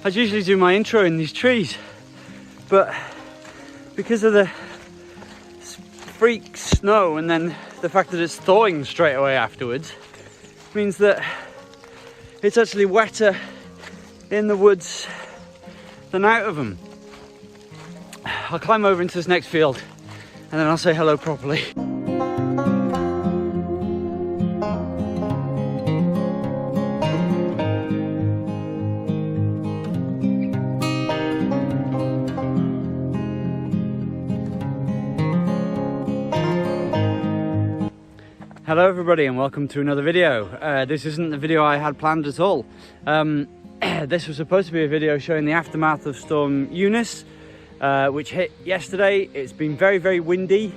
I'd usually do my intro in these trees, but because of the freak snow and then the fact that it's thawing straight away afterwards, means that it's actually wetter in the woods than out of them. I'll climb over into this next field and then I'll say hello properly. Hello everybody and welcome to another video. This isn't the video I had planned at all. This was supposed to be a video showing the aftermath of Storm Eunice, which hit yesterday. It's been very, very windy.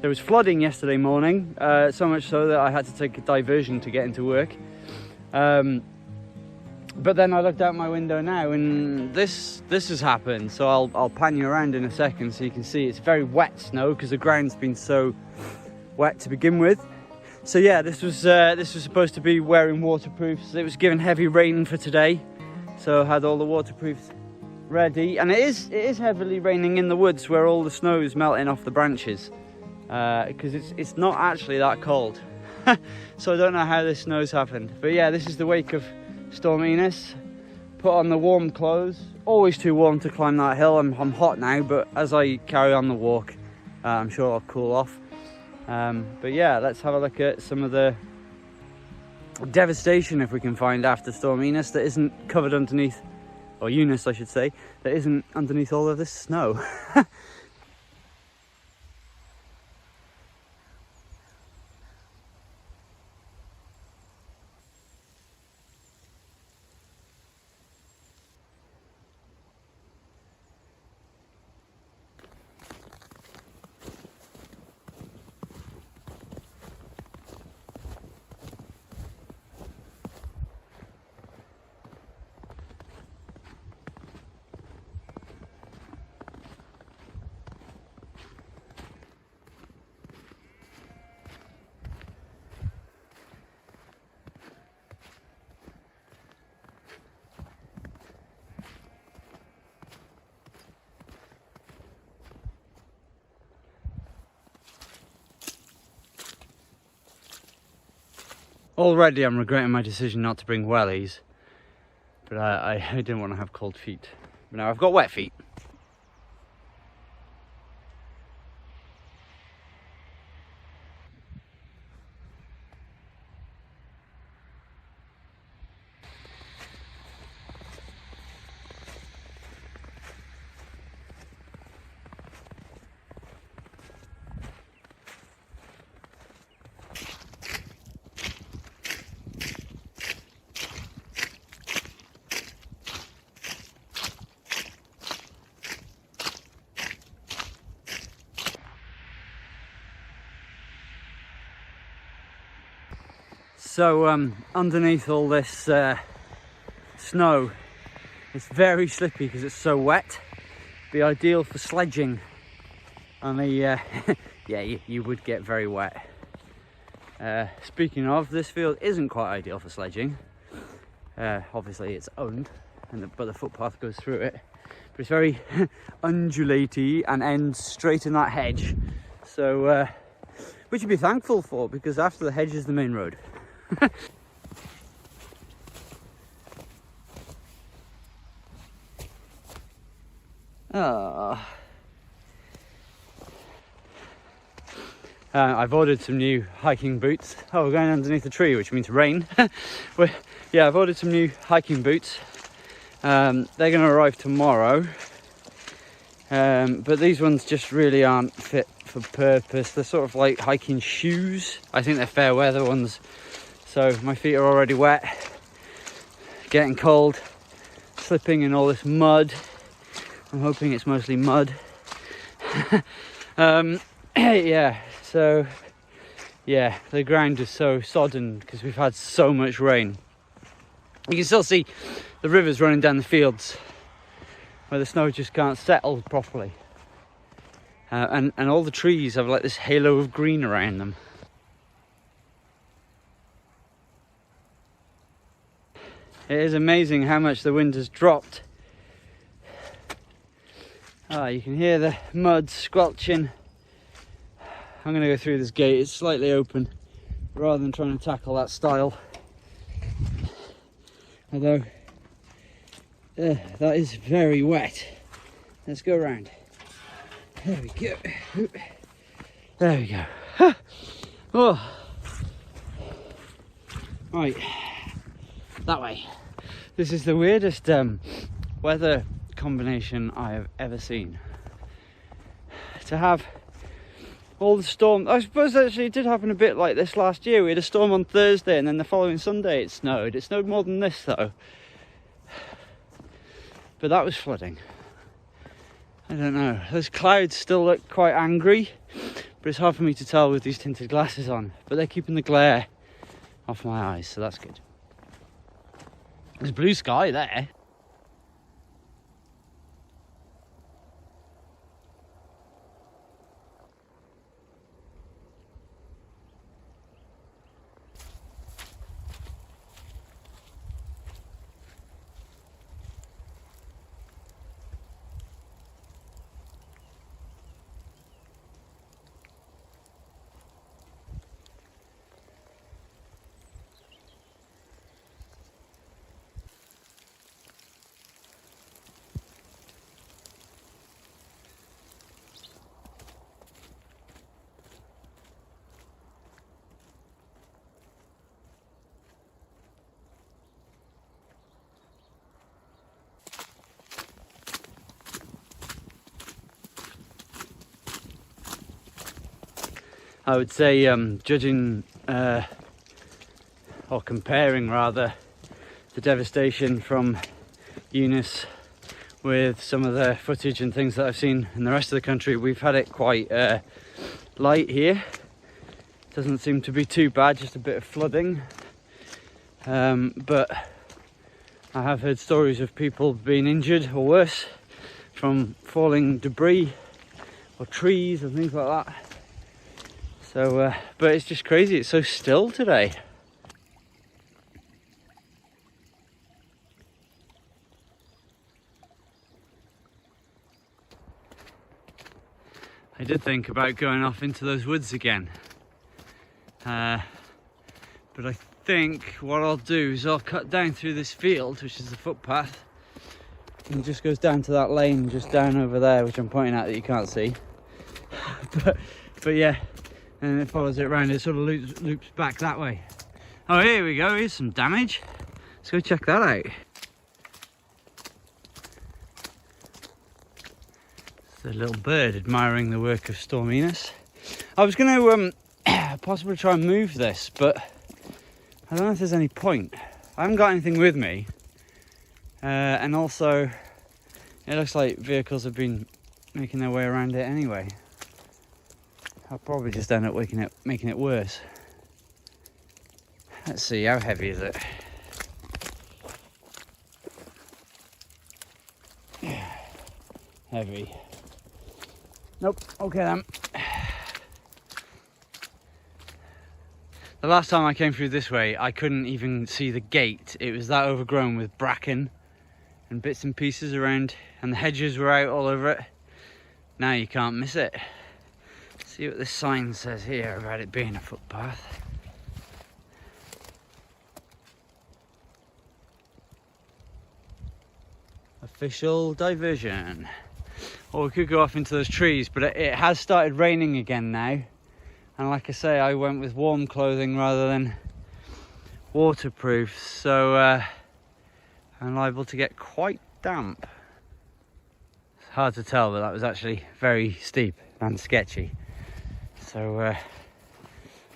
There was flooding yesterday morning, so much so that I had to take a diversion to get into work. But then I looked out my window now and this has happened. So I'll pan you around in a second so you can see it's very wet snow because the ground's been so wet to begin with. So yeah, this was supposed to be wearing waterproofs. It was given heavy rain for today, so I had all the waterproofs ready. And it is heavily raining in the woods where all the snow is melting off the branches, because it's not actually that cold. So I don't know how this snow's happened. But yeah, this is the wake of Storm Eunice. Put on the warm clothes. Always too warm to climb that hill. I'm hot now, but as I carry on the walk, I'm sure I'll cool off. But yeah, let's have a look at some of the devastation, if we can find, after Storm Eunice that isn't covered underneath, or Eunice I should say, that isn't underneath all of this snow. Already I'm regretting my decision not to bring wellies, but I didn't want to have cold feet. But now I've got wet feet. So underneath all this snow, it's very slippy because it's so wet. Be ideal for sledging. Only, yeah, you would get very wet. Speaking of, this field isn't quite ideal for sledging. Obviously it's owned, but the footpath goes through it. But it's very undulaty and ends straight in that hedge. So, which you'd be thankful for, because after the hedge is the main road. I've ordered some new hiking boots. Oh, we're going underneath a tree, which means rain. Yeah, I've ordered some new hiking boots. They're going to arrive tomorrow. But these ones just really aren't fit for purpose. They're sort of like hiking shoes. I think they're fair weather ones. So my feet are already wet, getting cold, slipping in all this mud. I'm hoping it's mostly mud. Yeah, so yeah, the ground is so sodden because we've had so much rain. You can still see the rivers running down the fields where the snow just can't settle properly. And all the trees have like this halo of green around them. It is amazing how much the wind has dropped You can hear the mud squelching. I'm going to go through this gate. It's slightly open rather than trying to tackle that stile. Although that is very wet. Let's go around. There we go. There we go. Oh. Right, that way. This is the weirdest weather combination I have ever seen. To have all the storm, I suppose actually it did happen a bit like this last year. We had a storm on Thursday and then the following Sunday it snowed. It snowed more than this though. But that was flooding. I don't know, those clouds still look quite angry, but it's hard for me to tell with these tinted glasses on. But they're keeping the glare off my eyes, so that's good. There's blue sky there. I would say judging or comparing rather the devastation from Eunice with some of the footage and things that I've seen in the rest of the country, we've had it quite light here. Doesn't seem to be too bad, just a bit of flooding, but I have heard stories of people being injured or worse from falling debris or trees and things like that. So, but it's just crazy, it's so still today. I did think about going off into those woods again. But I think what I'll do is I'll cut down through this field, which is the footpath, and it just goes down to that lane just down over there, which I'm pointing out that you can't see. but yeah. And it follows it around, it sort of loops back that way. Oh, here we go, here's some damage. Let's go check that out. It's a little bird admiring the work of Storm Eunice. I was going to possibly try and move this, but I don't know if there's any point. I haven't got anything with me. And also, it looks like vehicles have been making their way around it anyway. I'll probably just end up making it worse. Let's see, how heavy is it? Heavy. Nope, okay then. The last time I came through this way, I couldn't even see the gate. It was that overgrown with bracken and bits and pieces around, and the hedges were out all over it. Now you can't miss it. See what this sign says here about it being a footpath. Official diversion. Or we could go off into those trees, but it has started raining again now. And like I say, I went with warm clothing rather than waterproof, so I'm liable to get quite damp. It's hard to tell, but that was actually very steep and sketchy. So,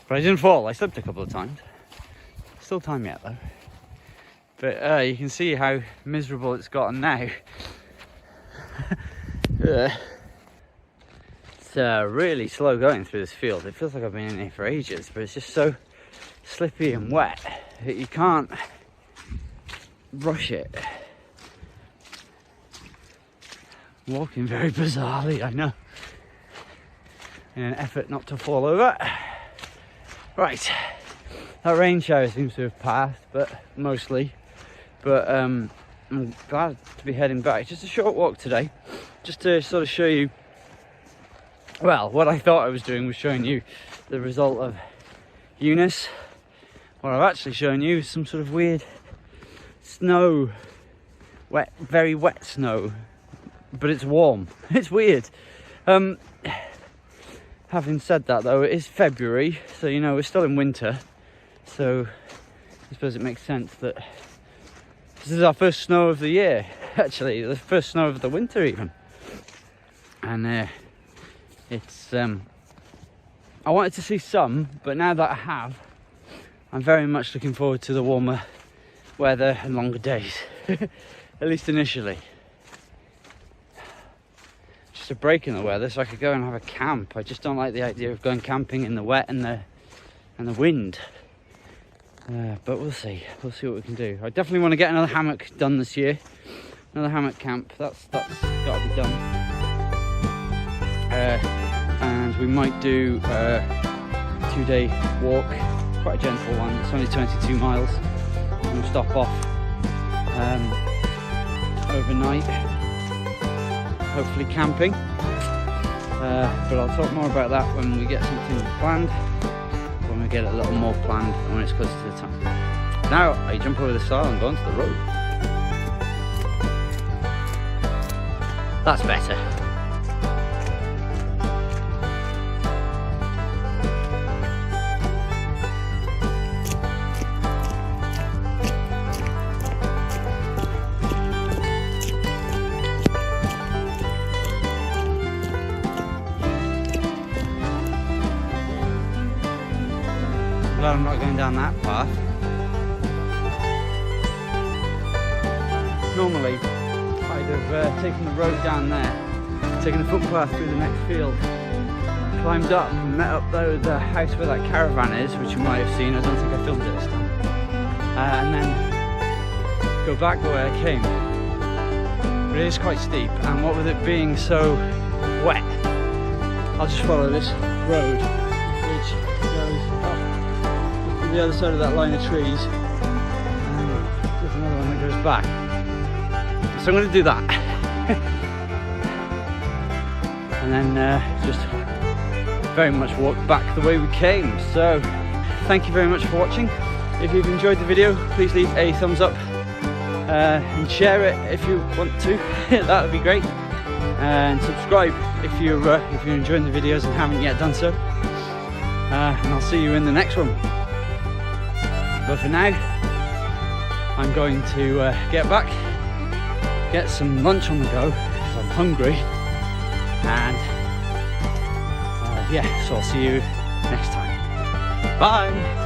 but I didn't fall. I slipped a couple of times. Still time yet though. But you can see how miserable it's gotten now. It's really slow going through this field. It feels like I've been in here for ages, but it's just so slippy and wet that you can't rush it. Walking very bizarrely, I know, in an effort not to fall over. Right, that rain shower seems to have passed, but mostly. But I'm glad to be heading back. Just a short walk today. just to sort of show you, well, what I thought I was doing was showing you the result of Eunice. What I've actually shown you is some sort of weird snow, wet, very wet snow, but it's warm. It's weird. Having said that though, it is February, so you know we're still in winter, so I suppose it makes sense that this is our first snow of the year, actually, the first snow of the winter even. And it's I wanted to see some, but now that I have, I'm very much looking forward to the warmer weather and longer days. At least initially. Just a break in the weather so I could go and have a camp. I just don't like the idea of going camping in the wet and the wind. But we'll see what we can do. I definitely want to get another hammock done this year. Another hammock camp, that's got to be done. And we might do a 2-day walk, quite a gentle one. It's only 22 miles. We'll stop off overnight, hopefully camping. But I'll talk more about that when we get something planned, when we get a little more planned and when it's closer to the time. Now I jump over the stile and go onto the road. That's better. I'm not going down that path. Normally I'd have taken the road down there, taken the footpath through the next field, climbed up and met up there with the house where that caravan is, which you might have seen. I don't think I filmed it this time. And then go back the way I came. But it is quite steep, and what with it being so wet, I'll just follow this road which goes up the other side of that line of trees, and there's another one that goes back, so I'm going to do that. And then just very much walk back the way we came. So thank you very much for watching. If you've enjoyed the video, please leave a thumbs up and share it if you want to. That would be great, and subscribe if you're enjoying the videos and haven't yet done so, and I'll see you in the next one. But for now, I'm going to get back, get some lunch on the go, because I'm hungry, and yeah, so I'll see you next time. Bye!